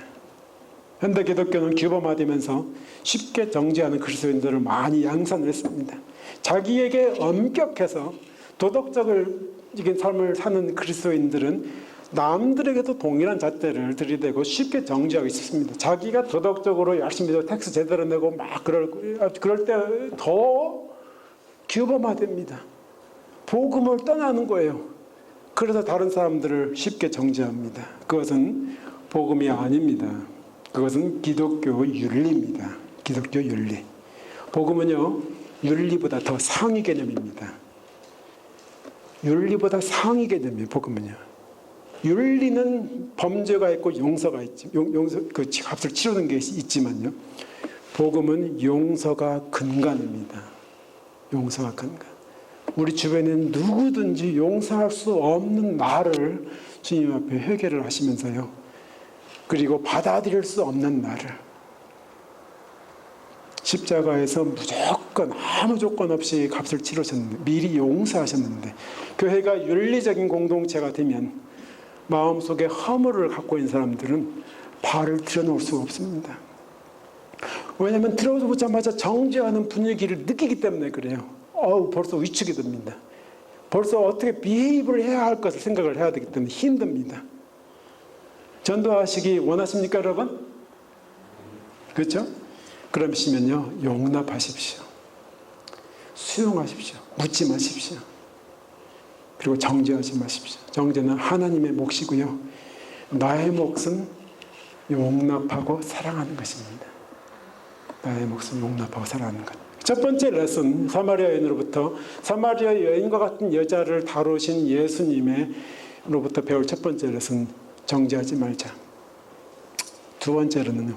현대 기독교는 규범화되면서 쉽게 정죄하는 그리스도인들을 많이 양산을 했습니다. 자기에게 엄격해서 도덕적인 삶을 사는 그리스도인들은 남들에게도 동일한 잣대를 들이대고 쉽게 정죄하기 쉽습니다. 자기가 도덕적으로 열심히 텍스 제대로 내고 막 그럴 때 더 규범화됩니다. 복음을 떠나는 거예요. 그래서 다른 사람들을 쉽게 정죄합니다. 그것은 복음이 아닙니다. 그것은 기독교 윤리입니다. 기독교 윤리. 복음은요, 윤리보다 더 상위 개념입니다. 윤리보다 상위 개념이에요, 복음은요. 윤리는 범죄가 있고 용서가 있지, 그 값을 치르는 게 있지만요, 복음은 용서가 근간입니다. 용서가 근간. 우리 주변에 누구든지 용서할 수 없는 나를 주님 앞에 회개를 하시면서요, 그리고 받아들일 수 없는 나를 십자가에서 무조건 아무 조건 없이 값을 치르셨는데, 미리 용서하셨는데, 교회가 윤리적인 공동체가 되면 마음속에 허물을 갖고 있는 사람들은 발을 들여놓을 수가 없습니다. 왜냐하면 들어오자마자 정죄하는 분위기를 느끼기 때문에 그래요. 벌써 위축이 됩니다. 벌써 어떻게 비해입을 해야 할 것을 생각을 해야 되기 때문에 힘듭니다. 전도하시기 원하십니까, 여러분? 그렇죠? 그러시면요, 용납하십시오. 수용하십시오. 묻지 마십시오. 그리고 정죄하지 마십시오. 정죄는 하나님의 몫이고요, 나의 몫은 용납하고 사랑하는 것입니다. 나의 몫은 용납하고 사랑하는 것. 첫 번째 레슨, 사마리아 여인으로부터, 사마리아 여인과 같은 여자를 다루신 예수님으로부터 배울 첫 번째 레슨, 정죄하지 말자. 두 번째로는요,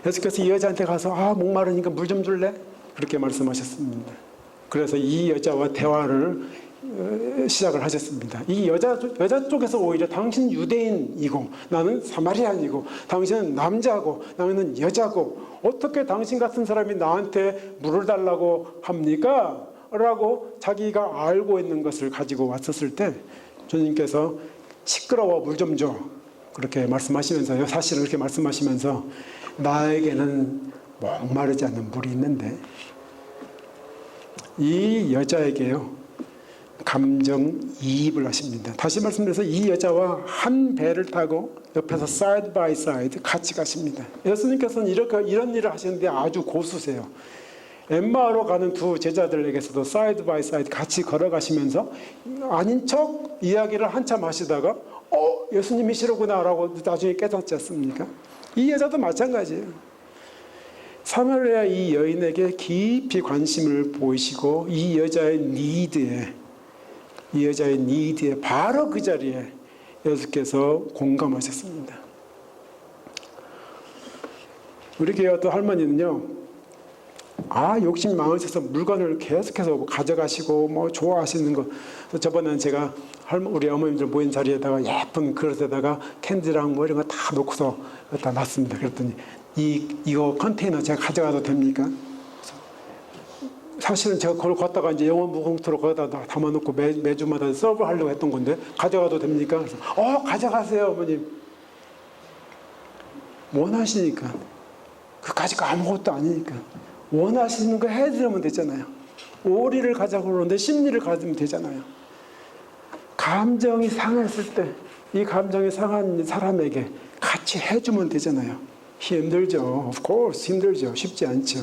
예수께서 이 여자한테 가서 목마르니까 물 좀 줄래? 그렇게 말씀하셨습니다. 그래서 이 여자와 대화를 시작을 하셨습니다. 이 여자 쪽에서 오히려 당신 유대인이고 나는 사마리아인이고, 당신은 남자고 나는 여자고, 어떻게 당신 같은 사람이 나한테 물을 달라고 합니까? 라고 자기가 알고 있는 것을 가지고 왔었을 때 주님께서 시끄러워, 물 좀 줘, 그렇게 말씀하시면서요, 사실은 그렇게 말씀하시면서 나에게는 목마르지 않는 물이 있는데, 이 여자에게요 감정이입을 하십니다. 다시 말씀드려서 이 여자와 한 배를 타고 옆에서 side by side 같이 가십니다. 예수님께서는 이런 일을 하시는데 아주 고수세요. 엠마오로 가는 두 제자들에게서도 side by side 같이 걸어가시면서 아닌 척 이야기를 한참 하시다가 예수님이시로구나라고 나중에 깨닫지 않습니까? 이 여자도 마찬가지예요. 사마리아 이 여인에게 깊이 관심을 보이시고 이 여자의 니드에 바로 그 자리에 예수께서 공감하셨습니다. 우리 교회 어떤 할머니는요, 욕심이 많으셔서 물건을 계속해서 가져가시고 뭐 좋아하시는 거. 저번에는 제가 우리 어머님들 모인 자리에다가 예쁜 그릇에다가 캔디랑 뭐 이런 거 다 놓고서 갖다 놨습니다. 그랬더니 이거 컨테이너 제가 가져가도 됩니까? 사실은 제가 그걸 걷다가 이제 영원 무공투로 거기다 담아놓고 매주마다 서브하려고 했던 건데 가져가도 됩니까? 그래서 가져가세요 어머님. 원하시니까. 그까짓 거 아무것도 아니니까. 원하시는 거 해드리면 되잖아요. 오리를 가자고 그러는데 심리를 가지면 되잖아요. 감정이 상했을 때 이 감정이 상한 사람에게 같이 해주면 되잖아요. 힘들죠. Of course 힘들죠. 쉽지 않죠.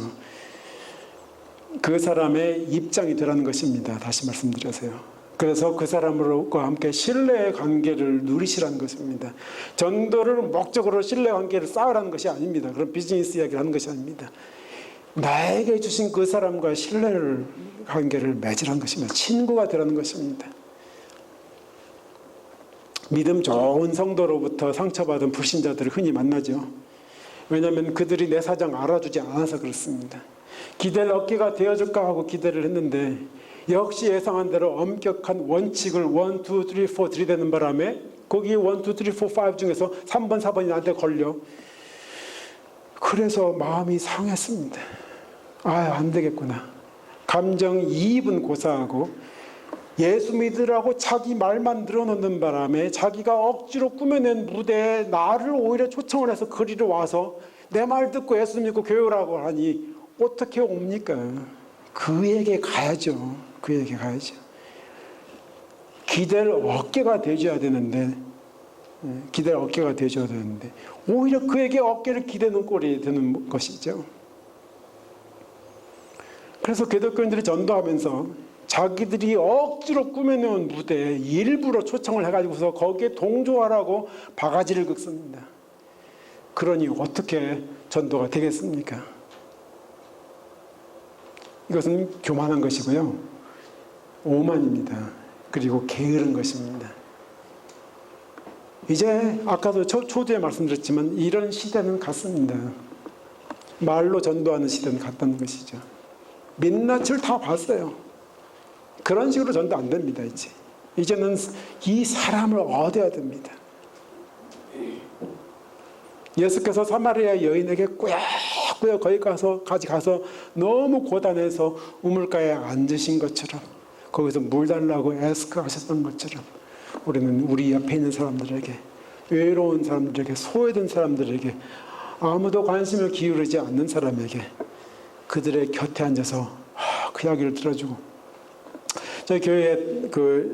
그 사람의 입장이 되라는 것입니다. 다시 말씀드려서요. 그래서 그 사람과 함께 신뢰의 관계를 누리시라는 것입니다. 전도를 목적으로 신뢰 관계를 쌓으라는 것이 아닙니다. 그런 비즈니스 이야기를 하는 것이 아닙니다. 나에게 주신 그 사람과 신뢰를 관계를 맺으라는 것입니다. 친구가 되라는 것입니다. 믿음 좋은 성도로부터 상처받은 불신자들을 흔히 만나죠. 왜냐하면 그들이 내 사정 알아주지 않아서 그렇습니다. 기댈 어깨가 되어줄까 하고 기대를 했는데 역시 예상한 대로 엄격한 원칙을 1, 2, 3, 4 들이대는 바람에 거기 1, 2, 3, 4, 5 중에서 3번, 4번이 나한테 걸려. 그래서 마음이 상했습니다. 안 되겠구나. 감정이입은 고사하고 예수 믿으라고 자기 말만 늘어놓는 바람에 자기가 억지로 꾸며낸 무대에 나를 오히려 초청을 해서 그리로 와서 내 말 듣고 예수 믿고 교회 오라고 하니 어떻게 옵니까? 그에게 가야죠. 그에게 가야죠. 기댈 어깨가 되줘야 되는데 오히려 그에게 어깨를 기대는 꼴이 되는 것이죠. 그래서 기독교인들이 전도하면서 자기들이 억지로 꾸며놓은 무대에 일부러 초청을 해가지고서 거기에 동조하라고 바가지를 긁습니다. 그러니 어떻게 전도가 되겠습니까? 이것은 교만한 것이고요. 오만입니다. 그리고 게으른 것입니다. 이제 아까도 초두에 말씀드렸지만 이런 시대는 갔습니다. 말로 전도하는 시대는 갔다는 것이죠. 민낯을 다 봤어요. 그런 식으로 전도 안 됩니다. 이제는 이 사람을 얻어야 됩니다. 예수께서 사마리아 여인에게 꾸역꾸역 거기까지 가서 너무 고단해서 우물가에 앉으신 것처럼 거기서 물 달라고 애스크하셨던 것처럼 우리는 우리 옆에 있는 사람들에게 외로운 사람들에게 소외된 사람들에게 아무도 관심을 기울이지 않는 사람에게 그들의 곁에 앉아서 그 이야기를 들어주고 저희 교회에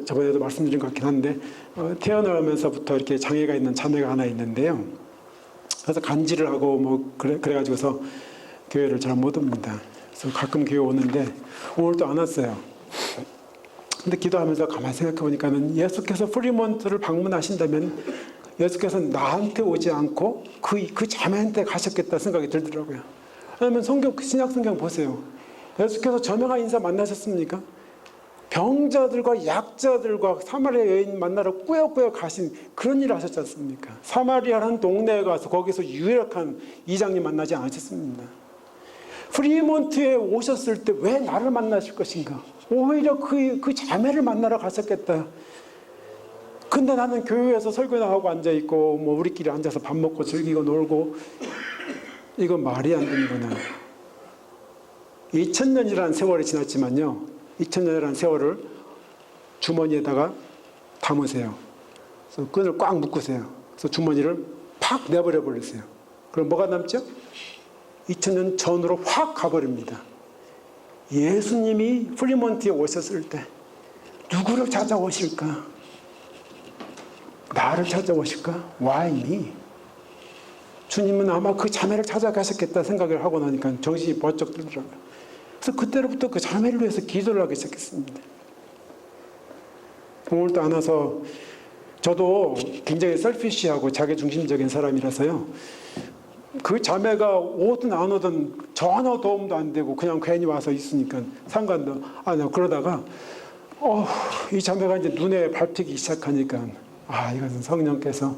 저번에도 말씀드린 것 같긴 한데 태어나면서부터 이렇게 장애가 있는 자매가 하나 있는데요. 그래서 간질을 하고 뭐 그래가지고서 교회를 잘 못 옵니다. 그래서 가끔 교회 오는데 오늘도 안 왔어요. 근데 기도하면서 가만히 생각해 보니까는 예수께서 프리몬트를 방문하신다면 예수께서 나한테 오지 않고 그 자매한테 가셨겠다 생각이 들더라고요. 왜냐하면 신약 성경 보세요. 예수께서 저명한 인사 만나셨습니까? 병자들과 약자들과 사마리아 여인 만나러 꾸역꾸역 가신 그런 일을 하셨지 않습니까? 사마리아라는 동네에 가서 거기서 유력한 이장님 만나지 않으셨습니다. 프리몬트에 오셨을 때 왜 나를 만나실 것인가? 오히려 그 자매를 만나러 가셨겠다. 근데 나는 교회에서 설교나 하고 앉아있고 뭐 우리끼리 앉아서 밥 먹고 즐기고 놀고 이건 말이 안 되는구나. 2000년이라는 세월이 지났지만요. 2000년이라는 세월을 주머니에다가 담으세요. 그래서 끈을 꽉 묶으세요. 그래서 주머니를 팍 내버려 버리세요. 그럼 뭐가 남죠? 2000년 전으로 확 가버립니다. 예수님이 프리몬트에 오셨을 때 누구를 찾아오실까? 나를 찾아오실까? Why me? 주님은 아마 그 자매를 찾아가셨겠다 생각을 하고 나니까 정신이 번쩍 들더라고요. 그래서 그때로부터 그 자매를 위해서 기도를 하기 시작했습니다. 오늘도 안 와서 저도 굉장히 셀피시하고 자기중심적인 사람이라서요. 그 자매가 오든 안 오든 전혀 도움도 안 되고 그냥 괜히 와서 있으니까 상관도 안 하고 그러다가 이 자매가 이제 눈에 밟히기 시작하니까 이것은 성령께서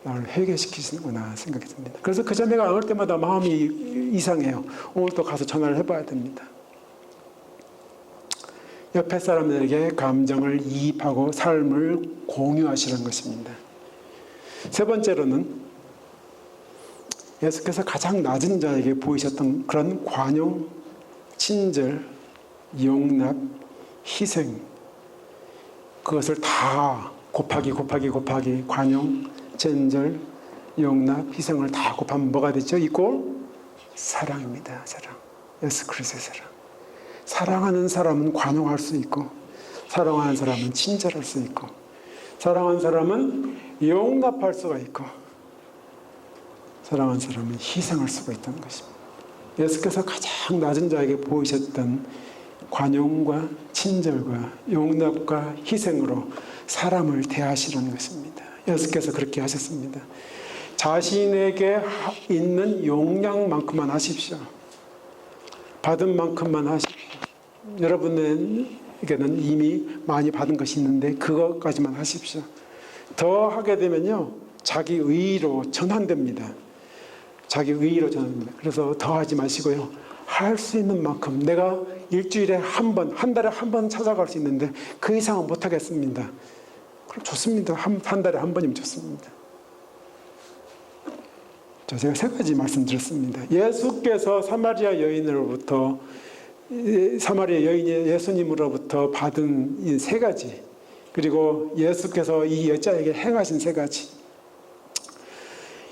나를 회개시키시는구나 생각이 듭니다. 그래서 그 자매가 올 때마다 마음이 이상해요. 오늘 또 가서 전화를 해봐야 됩니다. 옆에 사람들에게 감정을 이입하고 삶을 공유하시는 것입니다. 세 번째로는 예수께서 가장 낮은 자에게 보이셨던 그런 관용, 친절, 용납, 희생, 그것을 다 곱하기 관용, 친절, 용납, 희생을 다 곱하면 뭐가 되죠? 이꼴 사랑입니다. 사랑. 예수 그리스도의 사랑. 사랑하는 사람은 관용할 수 있고, 사랑하는 사람은 친절할 수 있고, 사랑하는 사람은 용납할 수가 있고, 사랑하는 사람은 희생할 수가 있다는 것입니다. 예수께서 가장 낮은 자에게 보이셨던 관용과 친절과 용납과 희생으로 사람을 대하시는 것입니다. 예수께서 그렇게 하셨습니다. 자신에게 있는 용량만큼만 하십시오. 받은 만큼만 하십시오. 여러분에게는 이미 많이 받은 것이 있는데 그것까지만 하십시오. 더 하게 되면요, 자기 의의로 전환됩니다. 자기 의의로 전환됩니다. 그래서 더 하지 마시고요, 할 수 있는 만큼, 내가 일주일에 한 번, 한 달에 한 번 찾아갈 수 있는데 그 이상은 못 하겠습니다. 그럼 좋습니다. 한 달에 한 번이면 좋습니다. 제가 세 가지 말씀드렸습니다. 예수께서 사마리아 여인으로부터, 사마리아 여인이 예수님으로부터 받은 이 세 가지, 그리고 예수께서 이 여자에게 행하신 세 가지,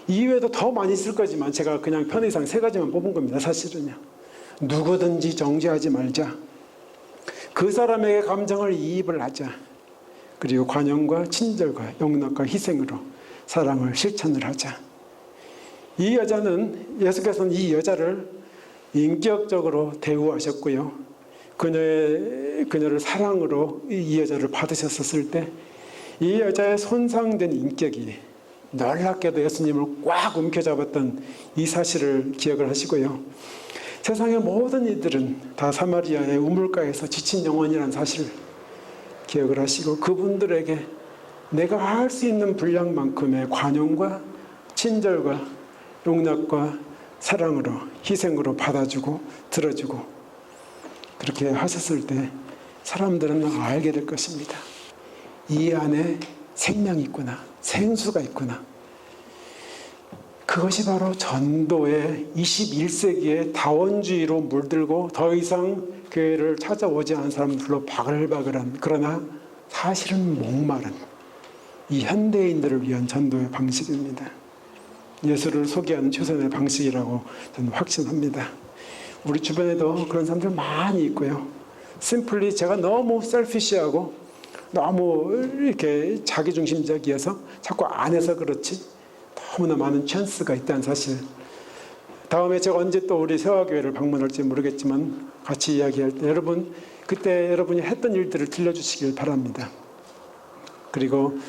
이외에도 더 많이 있을 거지만 제가 그냥 편의상 세 가지만 뽑은 겁니다. 사실은요. 누구든지 정죄하지 말자. 그 사람에게 감정을 이입을 하자. 그리고 관용과 친절과 용납과 희생으로 사랑을 실천을 하자. 이 여자는, 예수께서는 이 여자를 인격적으로 대우하셨고요. 그녀를 사랑으로 이 여자를 받으셨을 때 이 여자의 손상된 인격이 놀랍게도 예수님을 꽉 움켜잡았던 이 사실을 기억을 하시고요. 세상의 모든 이들은 다 사마리아의 우물가에서 지친 영혼이라는 사실을 기억을 하시고 그분들에게 내가 할 수 있는 분량만큼의 관용과 친절과 용납과 사랑으로, 희생으로 받아주고 들어주고, 그렇게 하셨을 때 사람들은 알게 될 것입니다. 이 안에 생명이 있구나, 생수가 있구나. 그것이 바로 전도의 21세기의 다원주의로 물들고 더 이상 교회를 찾아오지 않은 사람들로 바글바글한, 그러나 사실은 목마른 이 현대인들을 위한 전도의 방식입니다. 예수를 소개하는 최선의 방식이라고 저는 확신합니다. 우리 주변에도 그런 사람들 많이 있고요. 심플리 제가 너무 셀피시하고 너무 이렇게 자기중심적이어서 자꾸 안 해서 그렇지 너무나 많은 찬스가 있다는 사실. 다음에 제가 언제 또 우리 세화교회를 방문할지 모르겠지만 같이 이야기할 때 여러분, 그때 여러분이 했던 일들을 들려주시길 바랍니다. 그리고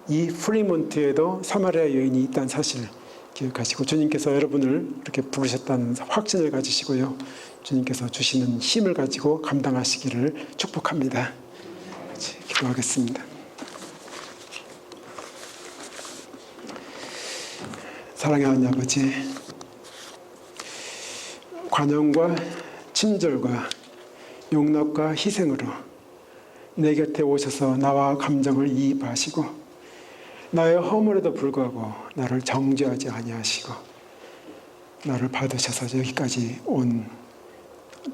이 프리몬트에도 사마리아 여인이 있다는 사실 기억하시고, 주님께서 여러분을 이렇게 부르셨다는 확신을 가지시고요, 주님께서 주시는 힘을 가지고 감당하시기를 축복합니다. 같이 기도하겠습니다. 사랑하는 아버지, 관용과 친절과 용납과 희생으로 내 곁에 오셔서 나와 감정을 이입하시고 나의 허물에도 불구하고 나를 정죄하지 아니하시고 나를 받으셔서 여기까지 온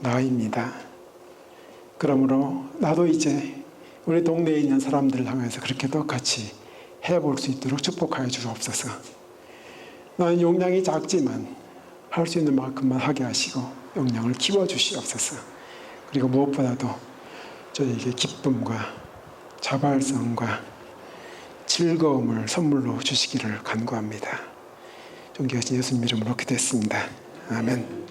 나입니다. 그러므로 나도 이제 우리 동네에 있는 사람들을 향해서 그렇게 똑같이 해볼 수 있도록 축복하여 주옵소서. 나는 용량이 작지만 할 수 있는 만큼만 하게 하시고 용량을 키워주시옵소서. 그리고 무엇보다도 저에게 기쁨과 자발성과 즐거움을 선물로 주시기를 간구합니다. 존귀하신 예수님 이름으로 기도했습니다. 아멘.